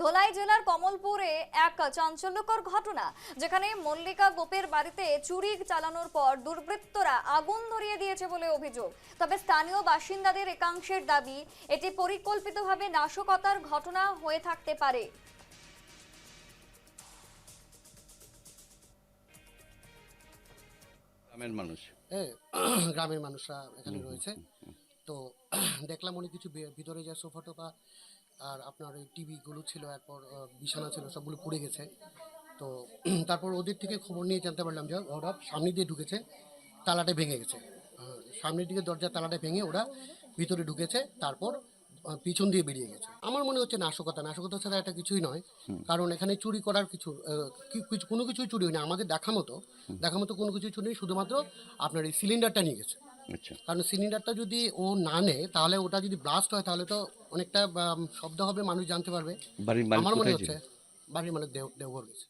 ধলাই জেলার কমলপুরে এক চাঞ্চল্যকর ঘটনা, যেখানে মল্লিকা গোপের বাড়িতে চুরি চালানোর পর দুর্বৃত্তরা আগুন ধরিয়ে দিয়েছে বলে অভিযোগ। তবে স্থানীয় বাসিন্দাদের একাংশের দাবি, এটি পরিকল্পিতভাবে নাশকতার ঘটনা হয়ে থাকতে পারে। গ্রামের মানুষ হ্যাঁ, গ্রামের মানুষরা এখানে রয়েছে। তো দেখলাম অনেক কিছু ভিতরে যে সোফা টোফা আর আপনার ওই টিভিগুলো ছিল, এরপর বিছানা ছিল, সবগুলো পুড়ে গেছে। তো তারপর ওদের থেকে খবর নিয়ে জানতে পারলাম যে ওরা সামনে দিয়ে ঢুকেছে, তালাটা ভেঙে গেছে। সামনের দিকে দরজার তালাটা ভেঙে ওরা ভিতরে ঢুকেছে, তারপর পিছন দিয়ে বেরিয়ে গেছে। আমার মনে হচ্ছে নাশকতা, নাশকতা ছাড়া এটা কিছুই নয়। কারণ এখানে চুরি করার কোনো কিছুই চুরি হয়নি। আমাদের দেখা মতো কোনো কিছু চুরি নেই, শুধুমাত্র আপনার এই সিলিন্ডারটা নিয়ে গেছে। আচ্ছা, কারণ সিলিন্ডারটা যদি ও না নেয়, তাহলে ওটা যদি ব্লাস্ট হয় তাহলে তো অনেকটা শব্দ হবে, মানুষ জানতে পারবে। বাড়ির মালিক আমার মনে কোথায় হচ্ছে ছিল? বাড়ির মানে দেওঘর গেছে।